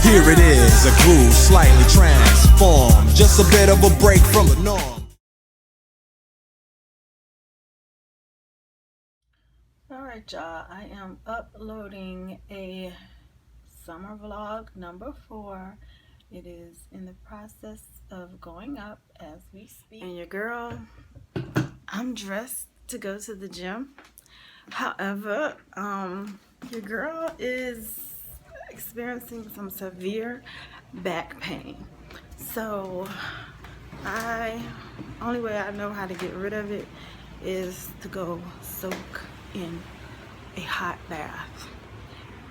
Here it is, a groove slightly transformed, just a bit of a break from the norm. Alright y'all, I am uploading a summer vlog number 4. It is in the process of going up as we speak. And your girl, I'm dressed to go to the gym. However, your girl is experiencing some severe back pain. So only way I know how to get rid of it is to go soak in a hot bath.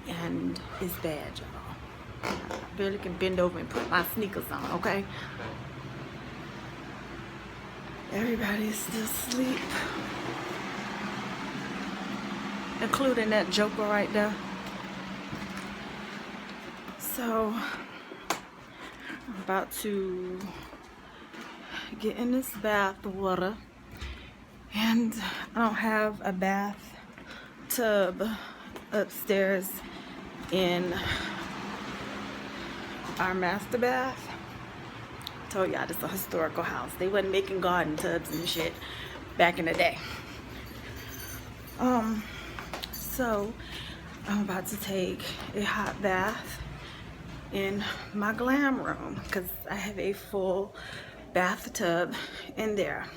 And it's bad, y'all. I barely can bend over and put my sneakers on, okay? Everybody's still asleep, including that joker right there. So I'm about to get in this bath water, and I don't have a bathtub upstairs in our master bath. I told y'all this is a historical house. They wasn't making garden tubs and shit back in the day. So I'm about to take a hot bath in my glam room because I have a full bathtub in there.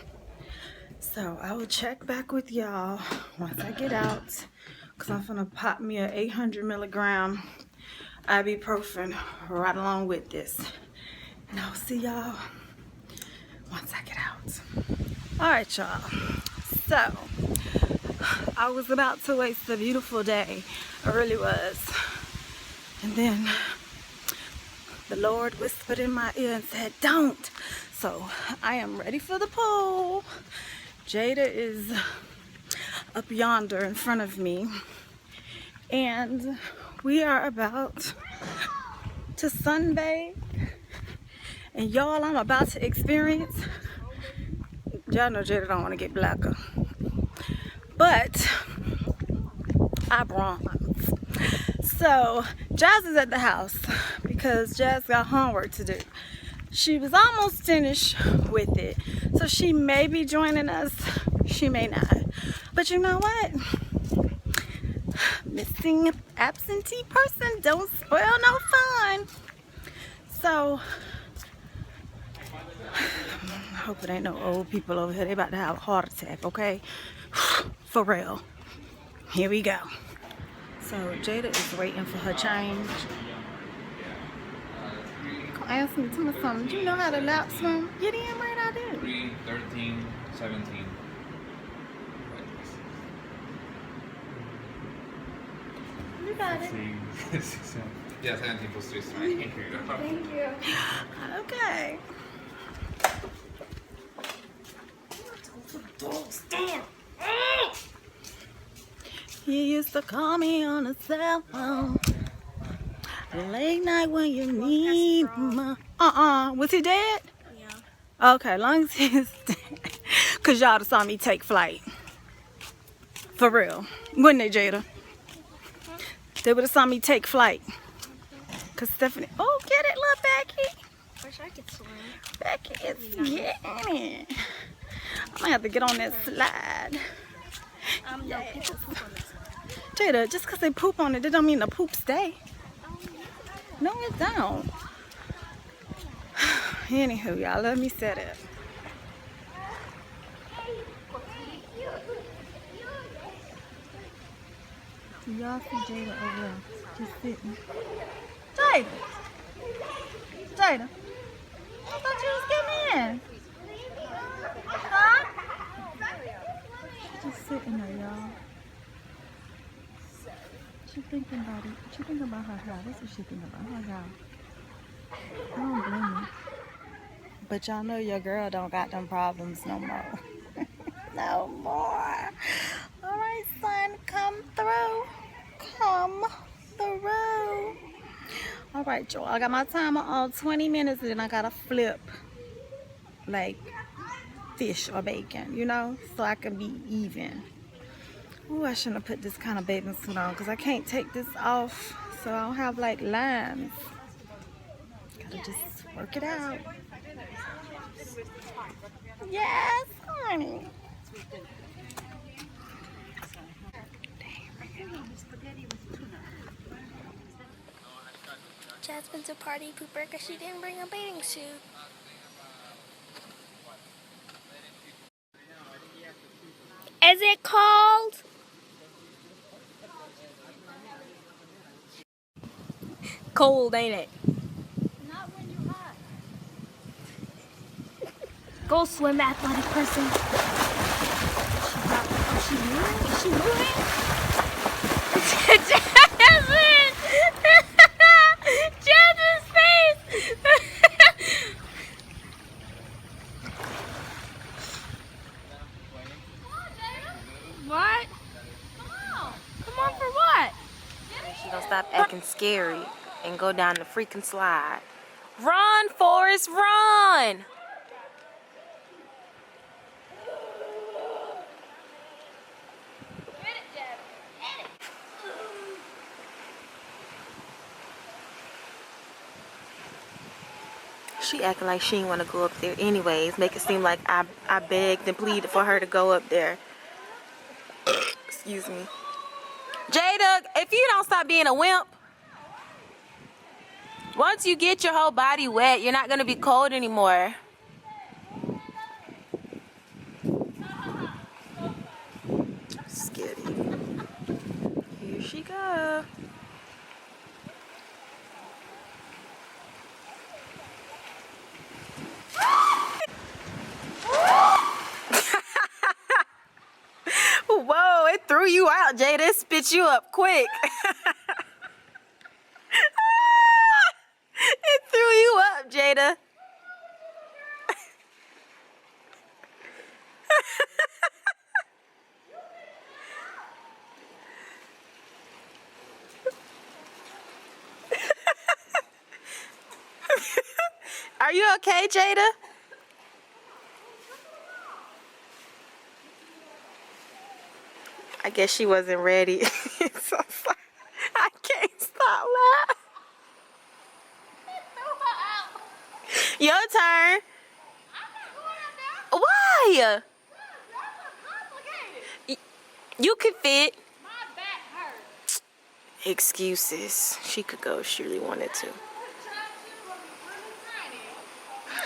So I will check back with y'all once I get out, because I'm gonna pop me a 800 milligram ibuprofen right along with this. And I'll see y'all once I get out. Alright y'all, so I was about to waste a beautiful day. I really was. And then the Lord whispered in my ear and said, don't. So I am ready for the pool. Jada is up yonder in front of me. And we are about to sunbathe. And y'all, I'm about to experience, y'all know Jada don't want to get blacker, but I bronze. So Jazz is at the house because Jazz got homework to do. She was almost finished with it, so she may be joining us, she may not. But you know what? Missing absentee person don't spoil no fun. So I hope it ain't no old people over here. They about to have a heart attack, okay? For real. Here we go. So Jada is waiting for her change. Ask me to my son, do you know how to lap swim? Yeah, damn right I do. 3, 13, 17. You got it. Yeah, 17 plus 3 is 20. Thank you. Okay. You used to call me on the cell phone. Late night when you need my... Was he dead? Yeah. Okay, long as he's dead. Because y'all saw me take flight. For real. Wouldn't they, Jada? They would have saw me take flight. Because Stephanie... Oh, get it, little Becky. Wish I could swim. Becky is getting it. I'm going to have to get on that slide. No, people poop on this one. Jada, just because they poop on it, that don't mean the poop stay. No, it don't. Anywho, y'all, let me set it. So y'all see Jada over there, just sitting. Jada! Jada! I thought you was getting in. Huh? Just sitting there, y'all. She thinking about it. She thinking about her hair. That's what she thinking about, her hair. I don't blame her. But y'all know your girl don't got them problems no more. No more. Alright, son, come through. Come through. Alright, y'all. I got my timer on 20 minutes and then I gotta flip like fish or bacon, you know, so I can be even. Ooh, I shouldn't have put this kind of bathing suit on because I can't take this off, so I don't have like lines. Gotta just work it out. Yes, honey. Jasmine's a party pooper because she didn't bring a bathing suit. Is it cold? Cold, ain't it? Not when you're hot. Go swim, athletic person. Is she moving? Is she moving? Jasmine! Jasmine's face! What? Come on for what? She gonna stop acting scary and go down the freaking slide. Run, Forrest, run! She acting like she didn't want to go up there anyways. Make it seem like I begged and pleaded for her to go up there. Excuse me. Jada, if you don't stop being a wimp, once you get your whole body wet, you're not going to be cold anymore. Skitty. Here she goes. Whoa, it threw you out, Jada. It spit you up quick. It threw you up, Jada. Are you okay, Jada? I guess she wasn't ready. So sorry. I can't stop laughing. Your turn. Why? You could fit. My back hurts. Excuses. She could go if she really wanted to.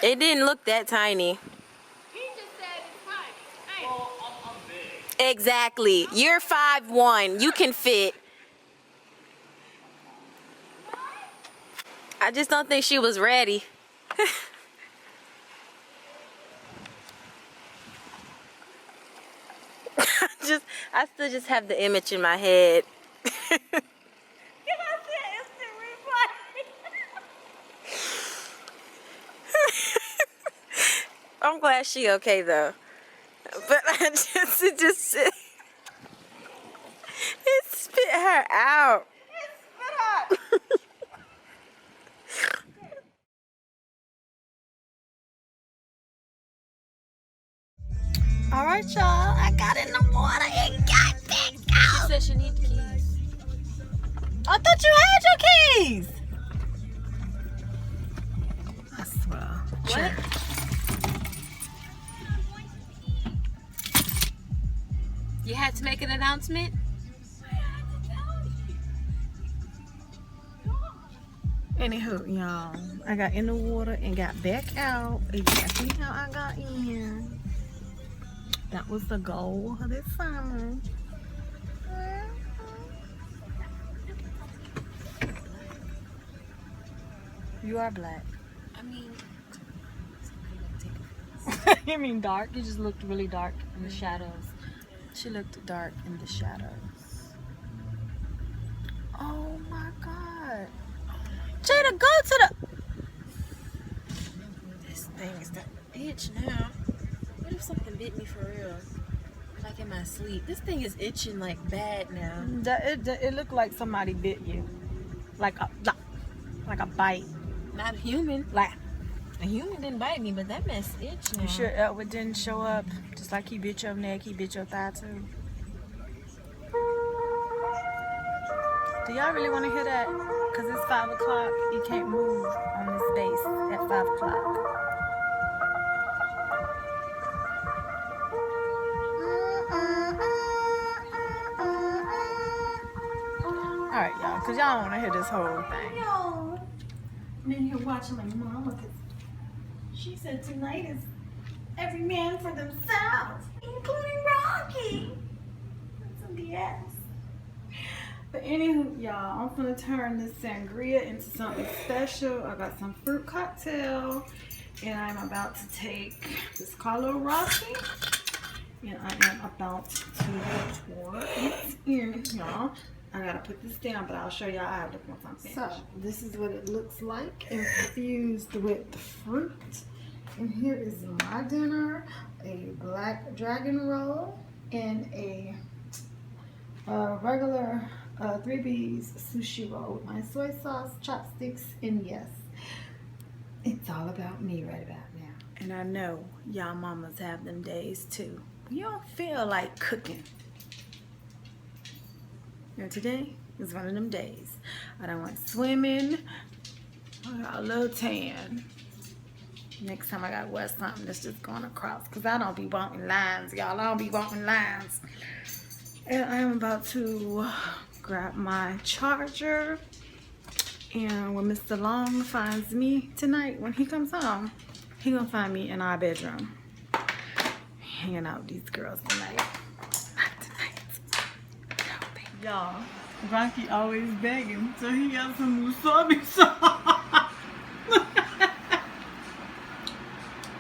It didn't look that tiny. He just said it's tiny. Well, I'm big. Exactly. You're 5'1". You can fit. I just don't think she was ready. I still just have the image in my head. I'm glad she okay though. But it spit her out. All right, y'all. I got in the water and got back out. She said she needs the keys. I thought you had your keys. I swear. What? You had to make an announcement? Anywho, y'all, I got in the water and got back out exactly how I got in. That was the goal of this summer. You are black. I mean, You mean dark? You just looked really dark in the shadows. She looked dark in the shadows. Oh my God. Jada, go to the... this thing is the itch now. What if something bit me for real? Like in my sleep. This thing is itching like bad now. It looked like somebody bit you. Like a bite. Not a human. Like, A human didn't bite me, but that mess itch now. you sure Elwood didn't show up? Just like he bit your neck, he bit your thigh too. Do y'all really want to hear that? Because it's 5 o'clock, you can't move on this base at 5 o'clock. Alright, y'all, because y'all want to hear this whole thing. Yo, I'm in here watching my mama because she said tonight is every man for themselves, including Rocky. That's some BS. But anywho, y'all, I'm gonna turn this sangria into something special. I got some fruit cocktail, and I'm about to take this Carlo Rossi, and I am about to pour it in, y'all. I gotta put this down, but I'll show y'all how it looks once I'm finished. So, this is what it looks like, infused with the fruit. And here is my dinner, a black dragon roll, and a regular 3B's sushi roll with my soy sauce, chopsticks, and yes, it's all about me right about now. And I know y'all mamas have them days too. You don't feel like cooking. And today is one of them days. I done went swimming. I got a little tan. Next time I gotta wear something that's just going across, because I don't be wanting lines, y'all. I don't be wanting lines. And I am about to grab my charger. And when Mr. Long finds me tonight, when he comes home, he gonna find me in our bedroom, hanging out with these girls tonight. Not tonight. Y'all, Rocky always begging, so he got some wasabi sauce.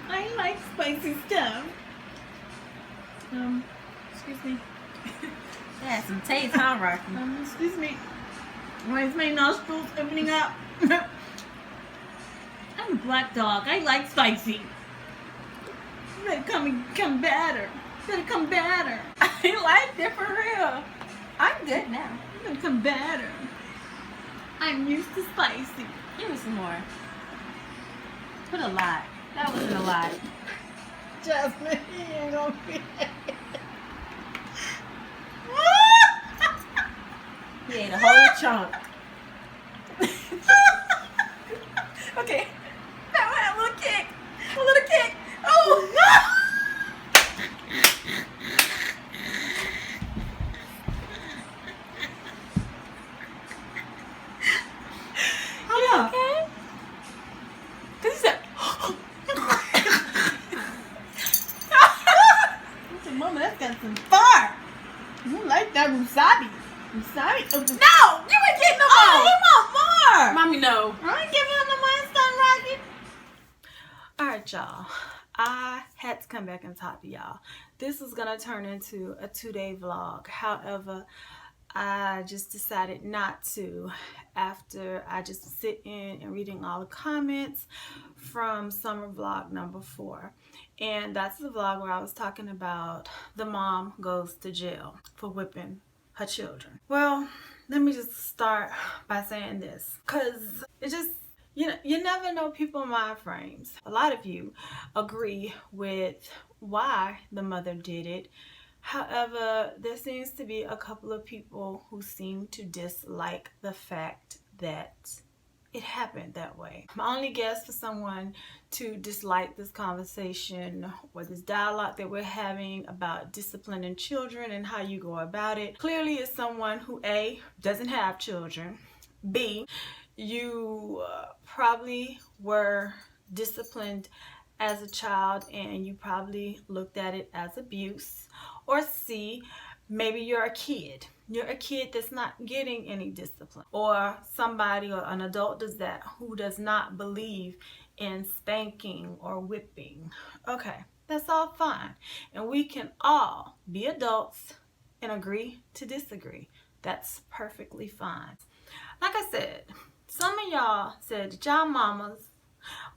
I like spicy stuff. Excuse me. That has some taste, huh, Rocky? Excuse me. Why is my nostrils opening up? I'm a black dog. I like spicy. You better come better. You better come better. I like it for real. I'm good now. You better come better. I'm used to spicy. Give me some more. Put a lot. That wasn't a lot. Jasmine, he ain't gonna be. He ate a whole chunk. Okay. That went a little kick. A little kick. Oh no! Okay. Cause he said, I said, Mama, that's got some fire. You like that wasabi? Wasabi? No, you ain't getting no more. Oh, he want more. Mommy, no. I ain't giving him no more. It's done, Rocky. All right, y'all. I had to come back and talk to y'all. This is gonna turn into a 2-day vlog. However, I just decided not to after I just sit in and reading all the comments from summer vlog number 4. And that's the vlog where I was talking about the mom goes to jail for whipping her children. Well, let me just start by saying this, because it just, you never know people's mind frames. A lot of you agree with why the mother did it. However, there seems to be a couple of people who seem to dislike the fact that it happened that way. My only guess for someone to dislike this conversation or this dialogue that we're having about disciplining children and how you go about it clearly is someone who A, doesn't have children, B, you probably were disciplined as a child and you probably looked at it as abuse, or C, maybe you're a kid. You're a kid that's not getting any discipline, or somebody or an adult does that who does not believe in spanking or whipping. Okay, that's all fine, and we can all be adults and agree to disagree. That's perfectly fine. Like I said, some of y'all said that y'all mamas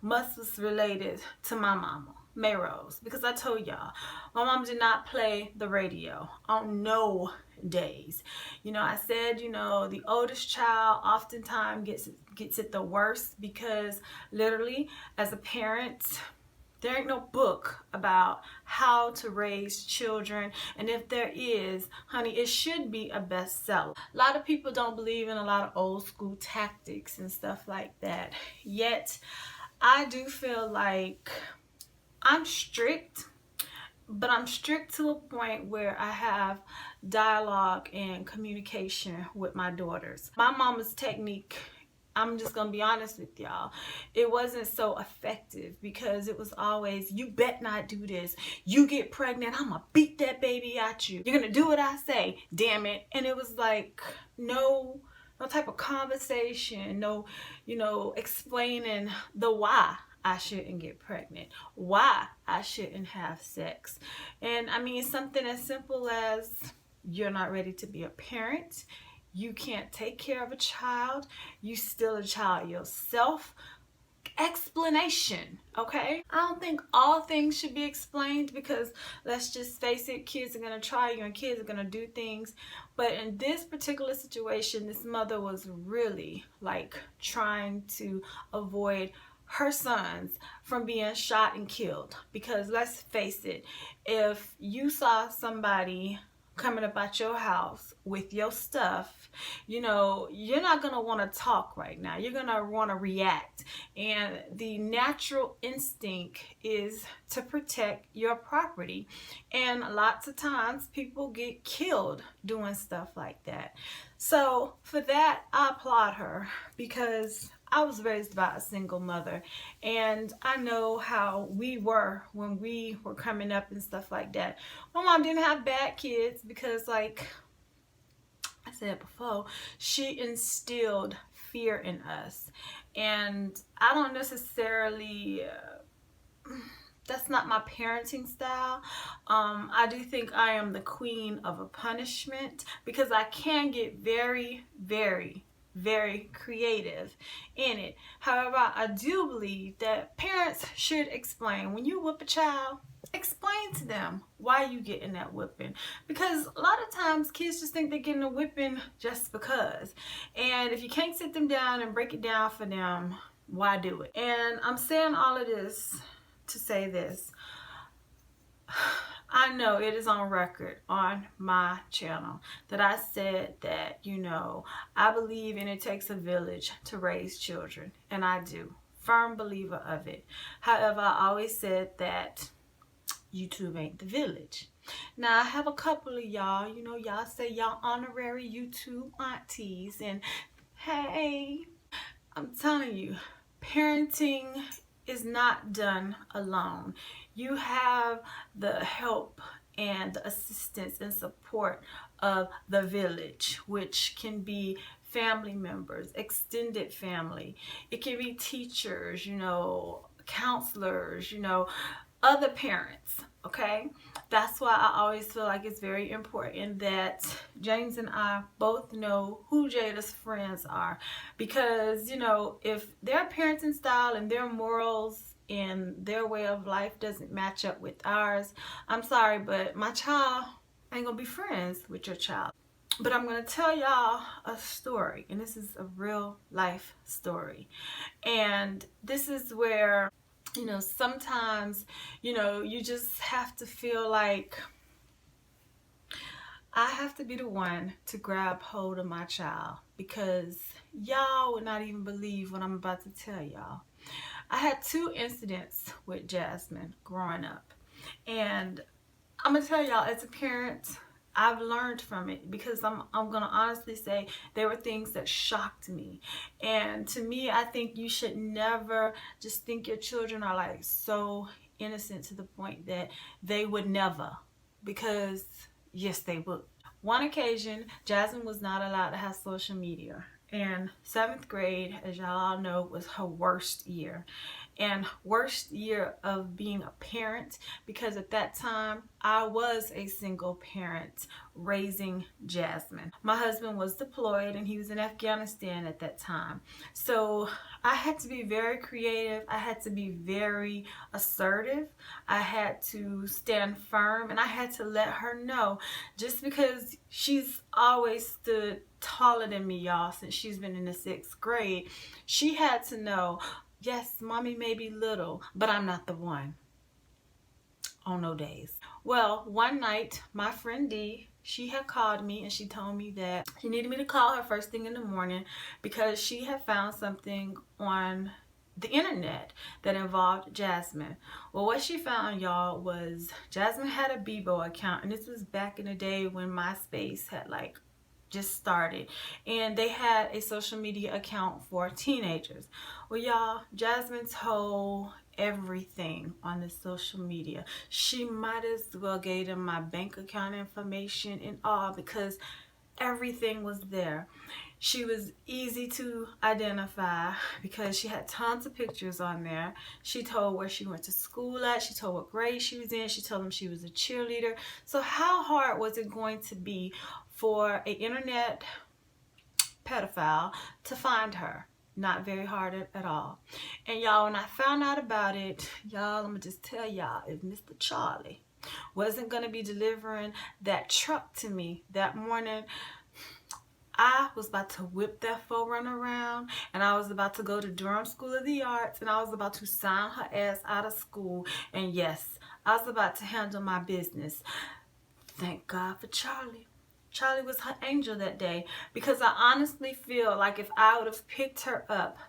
must was related to my mama, Mayrose, because I told y'all my mom did not play the radio on no days. You know, I said, you know, the oldest child oftentimes gets it the worst, because literally as a parent There ain't no book about how to raise children, and if there is, honey, it should be a bestseller. A lot of people don't believe in a lot of old school tactics and stuff like that. Yet, I do feel like I'm strict, but I'm strict to a point where I have dialogue and communication with my daughters. My mama's technique, I'm just gonna be honest with y'all, it wasn't so effective because it was always, you bet not do this. You get pregnant, I'm gonna beat that baby out you. You're gonna do what I say, damn it. And it was like, no type of conversation, no, explaining the why I shouldn't get pregnant, why I shouldn't have sex. And I mean, something as simple as, you're not ready to be a parent, you can't take care of a child, you still a child yourself. Explanation, okay? I don't think all things should be explained because, let's just face it, kids are gonna try you and kids are gonna do things. But in this particular situation, this mother was really like trying to avoid her sons from being shot and killed. Because let's face it, if you saw somebody coming up at your house with your stuff, you're not gonna want to talk right now. You're gonna want to react, and the natural instinct is to protect your property. And lots of times people get killed doing stuff like that. So for that, I applaud her, because I was raised by a single mother, and I know how we were when we were coming up and stuff like that. My mom didn't have bad kids because, like I said before, she instilled fear in us. And I don't necessarily, that's not my parenting style. I do think I am the queen of a punishment, because I can get very, very creative in it. However, I do believe that parents should explain. When you whip a child, explain to them why you getting that whipping, because a lot of times kids just think they're getting a whipping just because. And if you can't sit them down and break it down for them, why do it? And I'm saying all of this to say this. I know it is on record on my channel that I said that, I believe in it takes a village to raise children, and I do. Firm believer of it. However, I always said that YouTube ain't the village. Now, I have a couple of y'all, y'all say y'all honorary YouTube aunties, and hey, I'm telling you, parenting is not done alone. You have the help and the assistance and support of the village, which can be family members, extended family. It can be teachers, counselors, other parents, okay? That's why I always feel like it's very important that James and I both know who Jada's friends are. Because, if their parenting style and their morals and their way of life doesn't match up with ours, I'm sorry, but my child ain't gonna be friends with your child. But I'm gonna tell y'all a story, and this is a real life story. And this is where, sometimes, you just have to feel like I have to be the one to grab hold of my child, because y'all would not even believe what I'm about to tell y'all. I had 2 incidents with Jasmine growing up, and I'm gonna tell y'all, as a parent, I've learned from it, because I'm gonna honestly say there were things that shocked me. And to me, I think you should never just think your children are like so innocent to the point that they would never, because yes, they would. One occasion, Jasmine was not allowed to have social media. And 7th grade, as y'all all know, was her worst year. And worst year of being a parent, because at that time, I was a single parent raising Jasmine. My husband was deployed, and he was in Afghanistan at that time. So I had to be very creative. I had to be very assertive. I had to stand firm, and I had to let her know, just because she's always stood taller than me, y'all, since she's been in the 6th grade, she had to know, yes, mommy may be little, but I'm not the one. on no days. Well, one night, my friend D, she had called me and she told me that she needed me to call her first thing in the morning because she had found something on the internet that involved Jasmine. Well, what she found, y'all, was Jasmine had a Bebo account, and this was back in the day when MySpace had like just started, and they had a social media account for teenagers. Well, y'all, Jasmine told everything on the social media. She might as well gave them my bank account information and all, because everything was there. She was easy to identify because she had tons of pictures on there. She told where she went to school at. She told what grade she was in. She told them she was a cheerleader. So how hard was it going to be for an internet pedophile to find her? Not very hard at all. And y'all, when I found out about it, y'all, I'm gonna just tell y'all, if Mr. Charlie wasn't gonna be delivering that truck to me that morning, I was about to whip that 4Runner around, and I was about to go to Durham School of the Arts, and I was about to sign her ass out of school. And yes, I was about to handle my business. Thank God for Charlie. Charlie was her angel that day, because I honestly feel like if I would have picked her up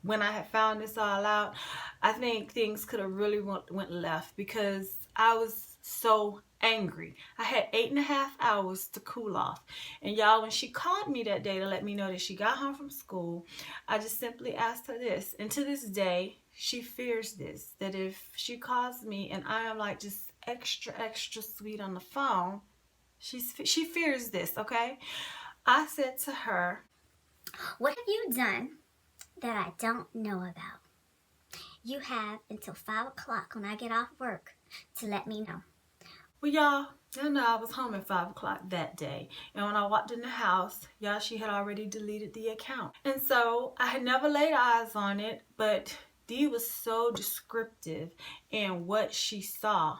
when I had found this all out, I think things could have really went left, because I was so angry. I had 8.5 hours to cool off. And y'all, when she called me that day to let me know that she got home from school, I just simply asked her this. And to this day, she fears this, that if she calls me and I am like just extra sweet on the phone, she fears this, okay? I said to her, What have you done that I don't know about? You have until 5 o'clock when I get off work to let me know. well, y'all know I was home at 5 o'clock that day. And when I walked in the house, y'all, she had already deleted the account. And so I had never laid eyes on it, but Dee was so descriptive in what she saw.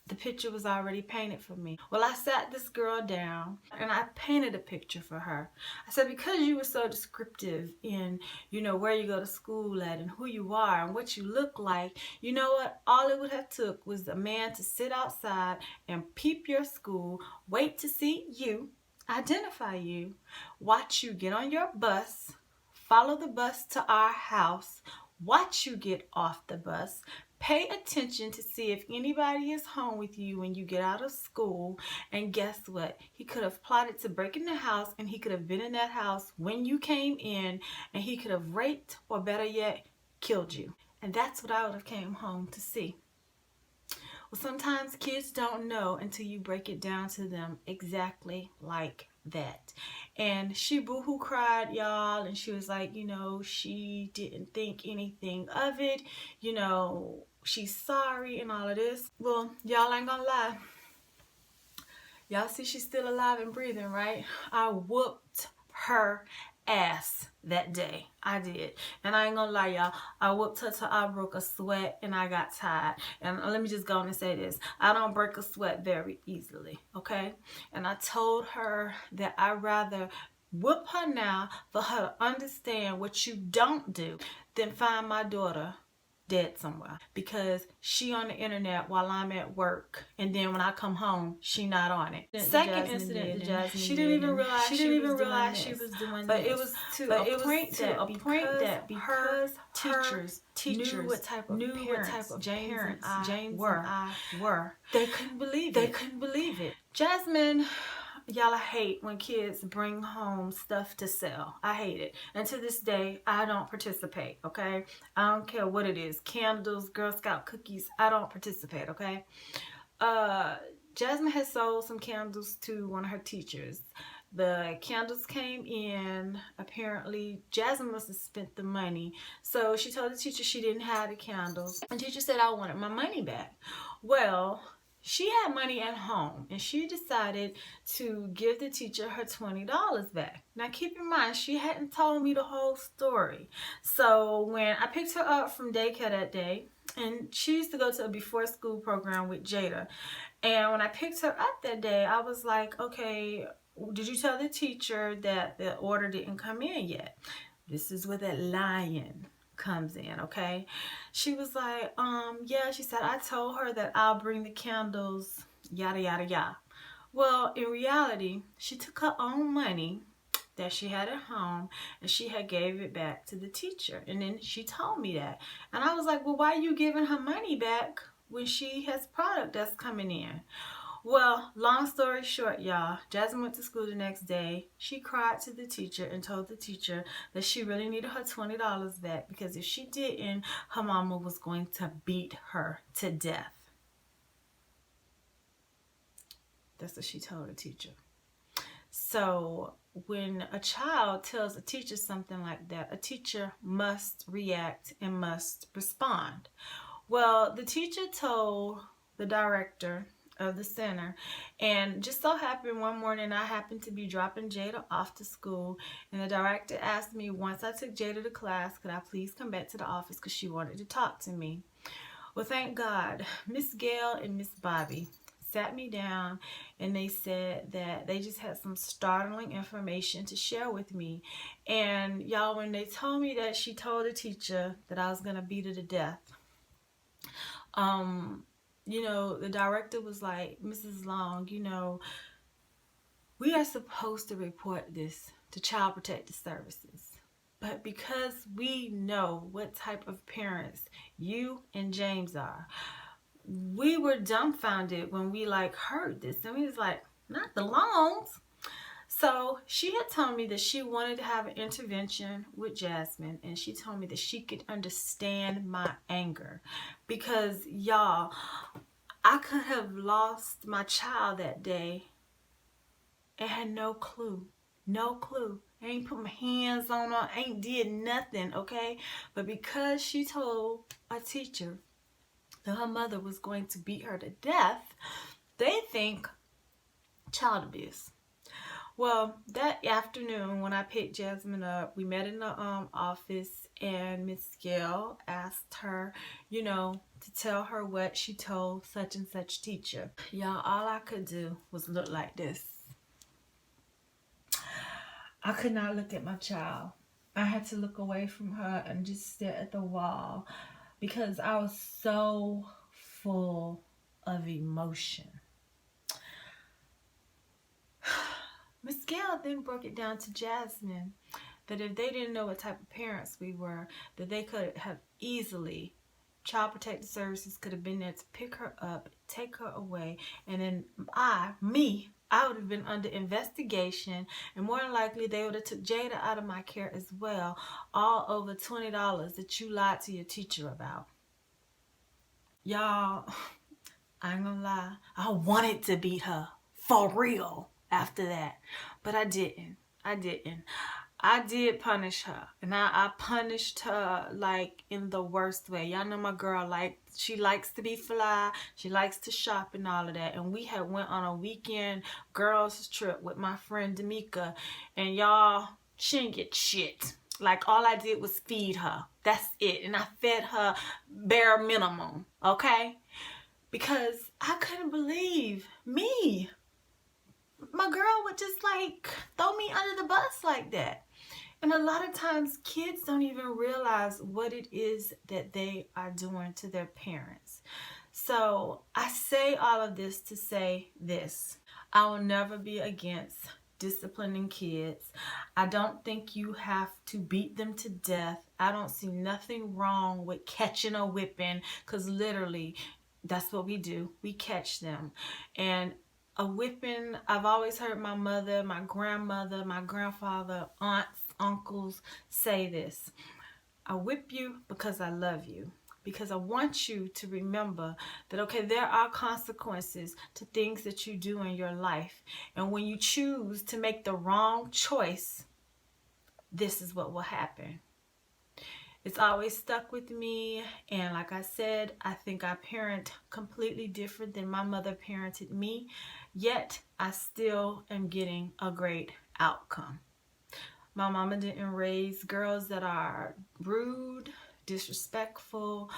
The picture was already painted for me. Well, I sat this girl down and I painted a picture for her. I said, because you were so descriptive in, you know, where you go to school at and who you are and what you look like, you know what? All it would have took was a man to sit outside and peep your school, wait to see you, identify you, watch you get on your bus, follow the bus to our house, watch you get off the bus, pay attention to see if anybody is home with you when you get out of school, and guess what? He could have plotted to break in the house, and he could have been in that house when you came in, and he could have raped, or better yet, killed you. And that's what I would have came home to see. Well, sometimes kids don't know until you break it down to them exactly like that. And she boohoo cried, y'all, and she was like, you know, she didn't think anything of it, you know, she's sorry and all of this. Well, y'all ain't gonna lie, y'all see she's still alive and breathing, right? I whooped her ass that day. I did. And I ain't gonna lie, y'all, I whooped her till I broke a sweat and I got tired. And let me just go on and say this, I don't break a sweat very easily, okay? And I told her that I'd rather whoop her now for her to understand what you don't do than find my daughter dead somewhere, because she on the internet while I'm at work, and then when I come home she not on it. Second incident to Jasmine, she didn't even realize she was doing but this. It was to a point that because teachers knew what type of parents James and I were, they couldn't believe it. Jasmine, y'all, I hate when kids bring home stuff to sell. I hate it. And to this day, I don't participate, okay? I don't care what it is. Candles, Girl Scout cookies, I don't participate, okay? Jasmine has sold some candles to one of her teachers. The candles came in. Apparently, Jasmine must have spent the money. So she told the teacher she didn't have the candles. And the teacher said, I wanted my money back. Well, she had money at home, and she decided to give the teacher her $20 back. Now keep in mind, she hadn't told me the whole story. So when I picked her up from daycare that day, and she used to go to a before school program with Jada, and when I picked her up that day, I was like, okay, did you tell the teacher that the order didn't come in yet? This is where that lying comes in, okay? She was like, yeah, she said, I told her that I'll bring the candles, yada, yada, yada. Well, in reality, she took her own money that she had at home and she had gave it back to the teacher. And then she told me that. And I was like, well, why are you giving her money back when she has product that's coming in? Well, long story short, y'all, Jasmine went to school the next day. She cried to the teacher and told the teacher that she really needed her $20 back because if she didn't, her mama was going to beat her to death. That's what she told the teacher. So when a child tells a teacher something like that, a teacher must react and must respond. Well, the teacher told the director of the center, and just so happened one morning I happened to be dropping Jada off to school, and the director asked me once I took Jada to class, could I please come back to the office because she wanted to talk to me. Well, thank God, Miss Gail and Miss Bobby sat me down and they said that they just had some startling information to share with me. And y'all, when they told me that she told the teacher that I was gonna beat her to death, you know, the director was like, Mrs. Long, you know, we are supposed to report this to Child Protective Services. But because we know what type of parents you and James are, we were dumbfounded when we like heard this. And we was like, not the Longs. So she had told me that she wanted to have an intervention with Jasmine, and she told me that she could understand my anger because, y'all, I could have lost my child that day and had no clue. No clue. I ain't put my hands on her, ain't did nothing, okay? But because she told a teacher that her mother was going to beat her to death, they think child abuse. Well, that afternoon when I picked Jasmine up, we met in the office, and Miss Gail asked her, you know, to tell her what she told such and such teacher. Y'all, all I could do was look like this. I could not look at my child. I had to look away from her and just stare at the wall because I was so full of emotion. Miss Gail then broke it down to Jasmine that if they didn't know what type of parents we were, that they could have easily, Child Protective Services could have been there to pick her up, take her away, and then I would have been under investigation, and more than likely they would have took Jada out of my care as well, all over $20 that you lied to your teacher about. Y'all, I ain't gonna lie, I wanted to beat her for real after that, but I didn't. I did punish her, and I punished her like in the worst way. Y'all know my girl, like, she likes to be fly, she likes to shop and all of that, and we had went on a weekend girls trip with my friend D'Amica, and y'all, she didn't get shit. Like, all I did was feed her. That's it. And I fed her bare minimum, okay? Because I couldn't believe me. My girl would just like throw me under the bus like that. And a lot of times kids don't even realize what it is that they are doing to their parents. So I say all of this to say this. I will never be against disciplining kids. I don't think you have to beat them to death. I don't see nothing wrong with catching a whipping, because literally that's what we do. We catch them. And a whipping, I've always heard my mother, my grandmother, my grandfather, aunts, uncles say this: I whip you because I love you, because I want you to remember that, okay, there are consequences to things that you do in your life, and when you choose to make the wrong choice, this is what will happen. It's always stuck with me, and like I said, I think I parent completely different than my mother parented me, yet I still am getting a great outcome. My mama didn't raise girls that are rude, disrespectful.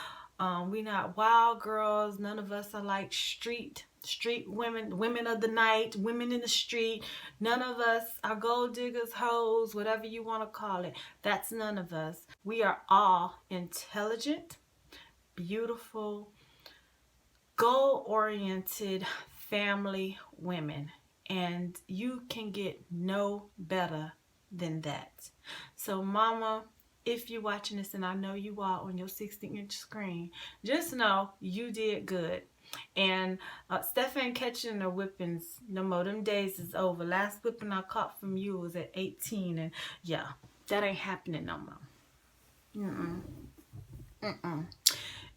We not wild girls. None of us are like street street women, women of the night, women in the street. None of us are gold diggers, hoes, whatever you want to call it. That's none of us. We are all intelligent, beautiful, goal-oriented family women. And you can get no better than that. So mama, if you're watching this, and I know you are on your 60-inch screen, just know you did good. And Steph ain't catching the whippings no more. Them days is over. Last whipping I caught from you was at 18, and yeah, that ain't happening no more.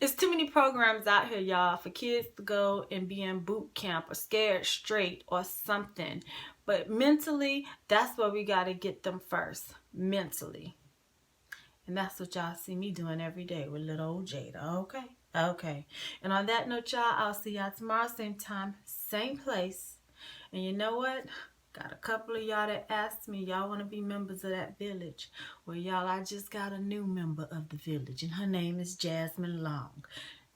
It's too many programs out here, y'all, for kids to go and be in boot camp or scared straight or something. But mentally, that's where we got to get them first. Mentally. And that's what y'all see me doing every day with little old Jada. Okay? Okay. And on that note, y'all, I'll see y'all tomorrow, same time, same place. And you know what? Got a couple of y'all that asked me, y'all want to be members of that village. Well, y'all, I just got a new member of the village, and her name is Jasmine Long.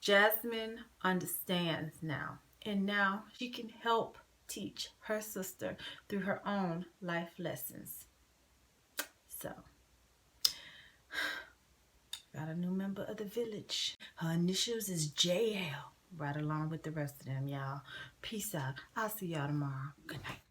Jasmine understands now, and now she can help teach her sister through her own life lessons. So, got a new member of the village. Her initials is JL, right along with the rest of them, y'all. Peace out. I'll see y'all tomorrow. Good night.